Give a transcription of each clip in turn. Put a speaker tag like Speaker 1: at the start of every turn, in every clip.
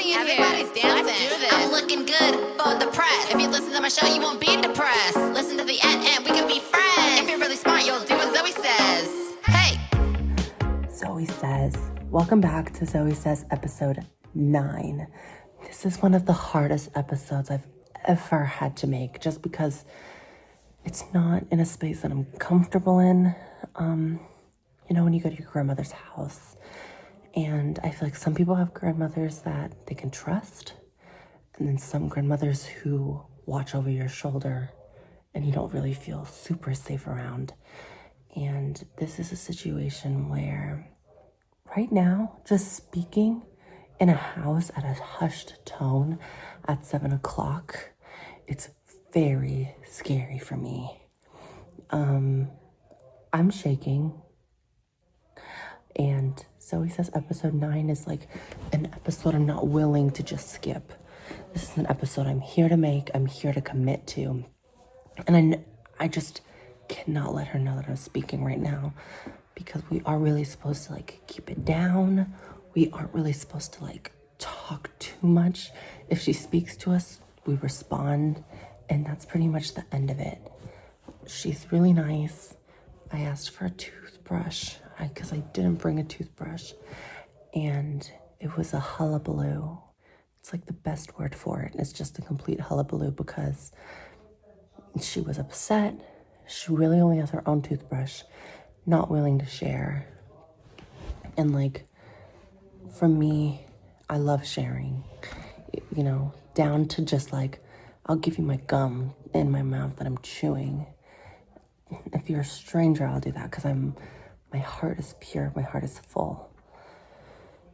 Speaker 1: party in Everybody's here. Dancing. Let's do this. I'm looking good for the press. If you listen to my show, you won't be depressed. Listen to the end and we can be friends. If you're really smart, you'll do what Zoey says. Hey!
Speaker 2: Zoey Says. Welcome back to Zoey Says episode 9. This is one of the hardest episodes I've ever had to make just because it's not in a space that I'm comfortable in. You know, when you go to your grandmother's house, and I feel like some people have grandmothers that they can trust, and then some grandmothers who watch over your shoulder and you don't really feel super safe around. And this is a situation where right now, just speaking in a house at a hushed tone at 7 o'clock, it's very scary for me. I'm shaking. And Zoey Says episode 9 is like an episode I'm not willing to just skip. This is an episode I'm here to make, I'm here to commit to. And I just cannot let her know that I'm speaking right now, because we are really supposed to like keep it down. We aren't really supposed to like talk too much. If she speaks to us, we respond, and that's pretty much the end of it. She's really nice. I asked for a toothbrush because I didn't bring a toothbrush, and it was a hullabaloo. It's like the best word for it. It's just a complete hullabaloo because she was upset. She really only has her own toothbrush, not willing to share. And like, for me, I love sharing, you know, down to just like, I'll give you my gum in my mouth that I'm chewing. If you're a stranger, I'll do that because my heart is pure, my heart is full.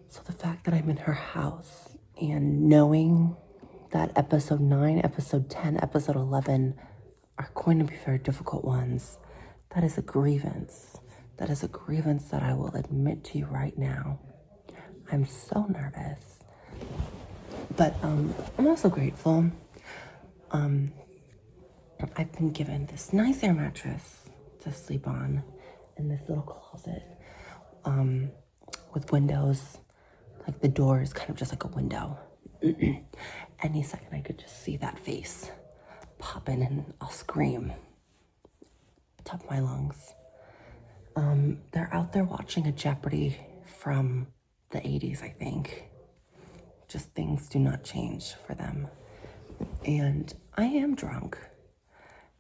Speaker 2: So the fact that I'm in her house and knowing that episode 9, episode 10, episode 11 are going to be very difficult ones, that is a grievance. That is a grievance that I will admit to you right now. I'm so nervous. But I'm also grateful. I've been given this nice air mattress to sleep on in this little closet with windows. Like the door is kind of just like a window. Any second I could just see that face pop in and I'll scream. Top of my lungs. They're out there watching a Jeopardy from the 80s, I think. Just things do not change for them. And I am drunk.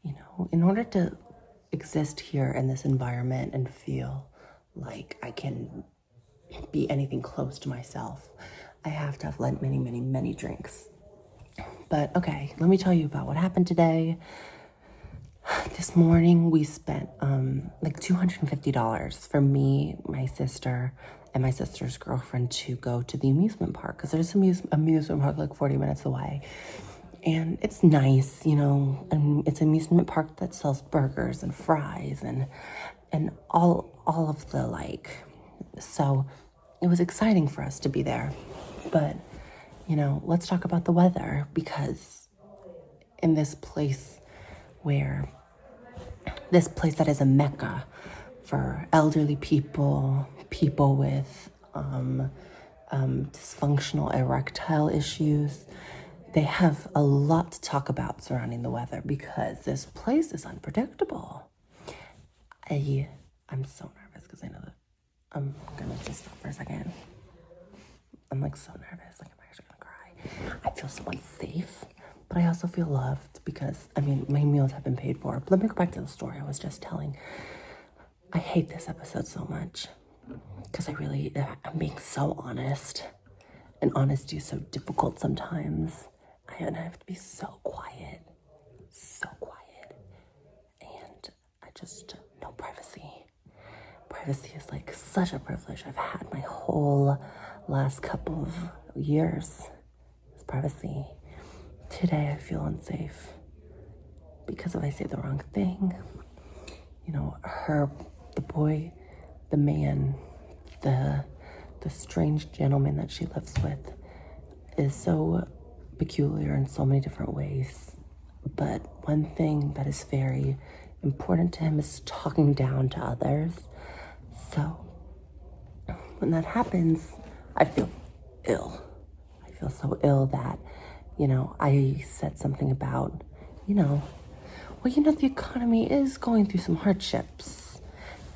Speaker 2: You know, in order to exist here in this environment and feel like I can be anything close to myself, I have to have led many, many, many drinks. But okay, let me tell you about what happened today. This morning we spent like $250 for me, my sister, and my sister's girlfriend to go to the amusement park, because there's an amusement park like 40 minutes away. And it's nice, you know, and it's an amusement park that sells burgers and fries and all of the like. So it was exciting for us to be there. But, you know, let's talk about the weather, because in this place that is a mecca for elderly people, people with dysfunctional erectile issues, they have a lot to talk about surrounding the weather because this place is unpredictable. I'm so nervous because I know that I'm gonna just stop for a second. I'm like so nervous, like I'm actually gonna cry. I feel so unsafe, but I also feel loved because, I mean, my meals have been paid for. But let me go back to the story I was just telling. I hate this episode so much because I'm being so honest, and honesty is so difficult sometimes. And I have to be so quiet, and I just, no privacy. Privacy is like such a privilege I've had my whole last couple of years. It's privacy. Today I feel unsafe because if I say the wrong thing, you know, the boy, the man, the strange gentleman that she lives with is so peculiar in so many different ways. But one thing that is very important to him is talking down to others. So when that happens, I feel ill. I feel so ill that, I said something about, the economy is going through some hardships.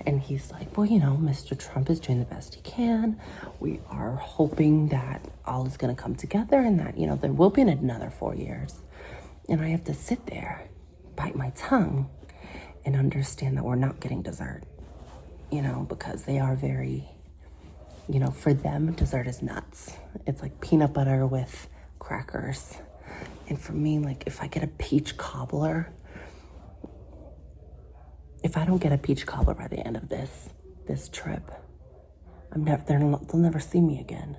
Speaker 2: And he's like, well, Mr. Trump is doing the best he can. We are hoping that all is going to come together and that, there will be another 4 years. And I have to sit there, bite my tongue, and understand that we're not getting dessert, because they are very, for them, dessert is nuts. It's like peanut butter with crackers. And for me, like, if I get a peach cobbler, if I don't get a peach cobbler by the end of this trip, they'll never see me again.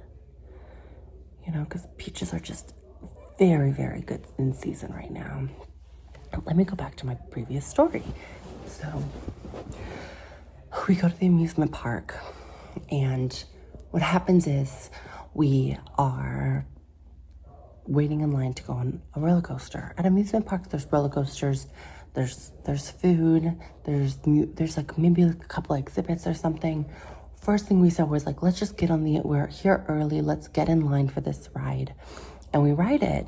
Speaker 2: Because peaches are just very, very good in season right now. Let me go back to my previous story. So we go to the amusement park, and what happens is we are waiting in line to go on a roller coaster. At amusement parks, there's roller coasters, there's food, there's like maybe a couple of exhibits or something. First thing we said was like, let's just we're here early, let's get in line for this ride. And we ride it.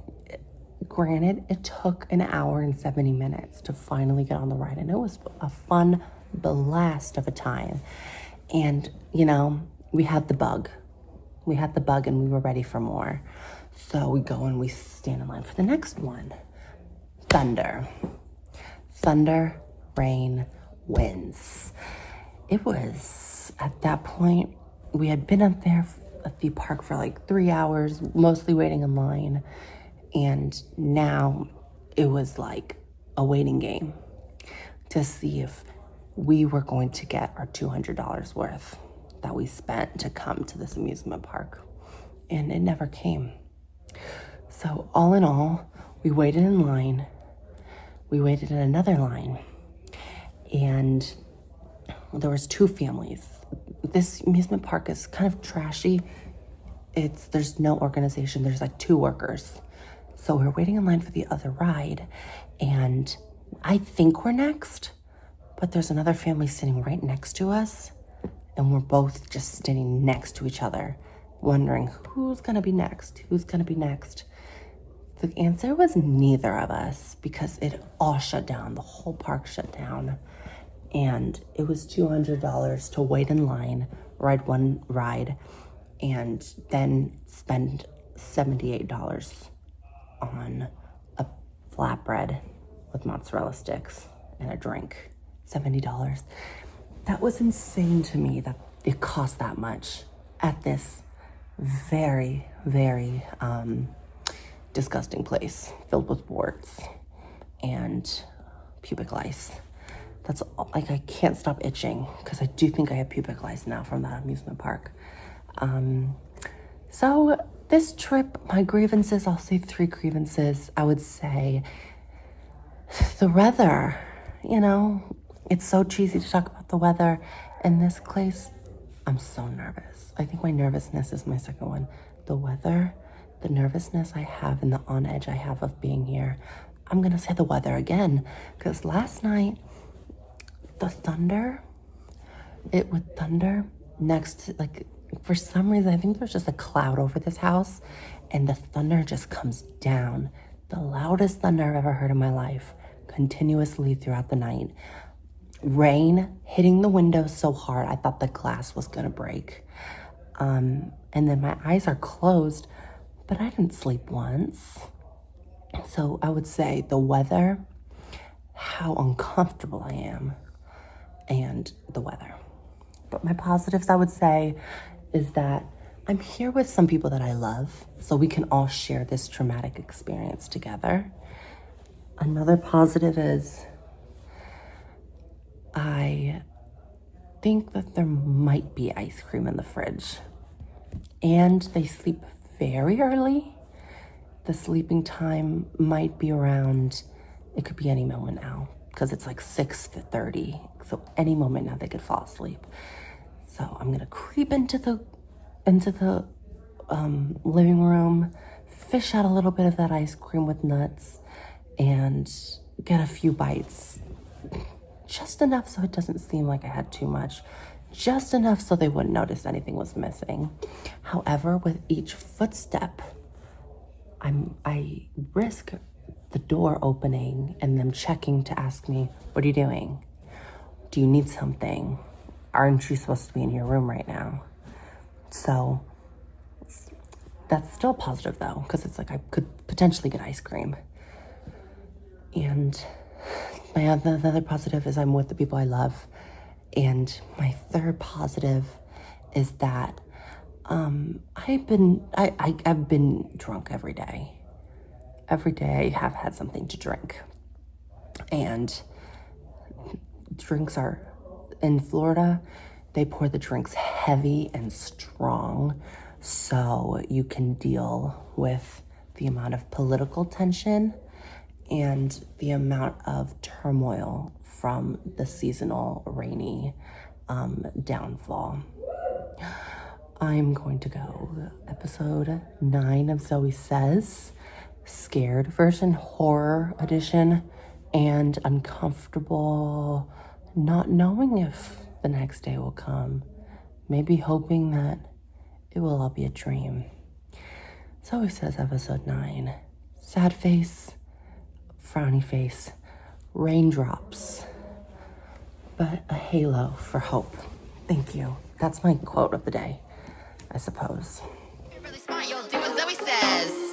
Speaker 2: Granted, it took an hour and 70 minutes to finally get on the ride, and it was a fun blast of a time. And, we had the bug. And we were ready for more. So we go and we stand in line for the next one. Thunder, rain, winds. It was, at that point, we had been up there at the park for like 3 hours, mostly waiting in line. And now it was like a waiting game to see if we were going to get our $200 worth that we spent to come to this amusement park. And it never came. So all in all, we waited in line. We waited in another line. And there was 2 families. This amusement park is kind of trashy. There's no organization. There's like 2 workers. So we're waiting in line for the other ride, and I think we're next, but there's another family sitting right next to us, and we're both just standing next to each other, wondering who's gonna be next. The answer was neither of us, because it all shut down. The whole park shut down, and it was $200 to wait in line, ride one ride, and then spend $78 on a flatbread with mozzarella sticks and a drink. $70. That was insane to me that it cost that much at this very, very disgusting place filled with warts and pubic lice. That's like, I can't stop itching because I do think I have pubic lice now from that amusement park. So this trip, my grievances, I'll say 3 grievances. I would say the weather, it's so cheesy to talk about the weather in this place. I'm so nervous. I think my nervousness is my second one. The weather, the nervousness I have, and the on edge I have of being here. I'm going to say the weather again, because last night, the thunder, it would thunder next to, like, for some reason, I think there's just a cloud over this house, and the thunder just comes down. The loudest thunder I've ever heard in my life, continuously throughout the night. Rain hitting the windows so hard, I thought the glass was gonna break. And then my eyes are closed, but I didn't sleep once. So I would say the weather, how uncomfortable I am, and the weather. But my positives, I would say, is that I'm here with some people that I love, so we can all share this traumatic experience together. Another positive is I think that there might be ice cream in the fridge. And they sleep very early. The sleeping time might be around, it could be any moment now, because it's like 6:30. So any moment now they could fall asleep. So I'm gonna creep into the living room, fish out a little bit of that ice cream with nuts, and get a few bites. Just enough so it doesn't seem like I had too much. Just enough so they wouldn't notice anything was missing. However, with each footstep I risk the door opening and them checking to ask me, what are you doing? Do you need something? Aren't you supposed to be in your room right now? So that's still positive though, because it's like I could potentially get ice cream. And my other positive is I'm with the people I love. And my third positive is that I've been drunk every day. Every day I have had something to drink. And drinks are, in Florida, they pour the drinks heavy and strong so you can deal with the amount of political tension and the amount of turmoil from the seasonal rainy downfall. I'm going to go episode 9 of Zoey Says, scared version, horror edition, and uncomfortable, not knowing if the next day will come, maybe hoping that it will all be a dream. Zoey Says episode 9, sad face, frowny face, raindrops, but a halo for hope. Thank you. That's my quote of the day, I suppose.
Speaker 1: If you're really smart, you'll do what Zoey says.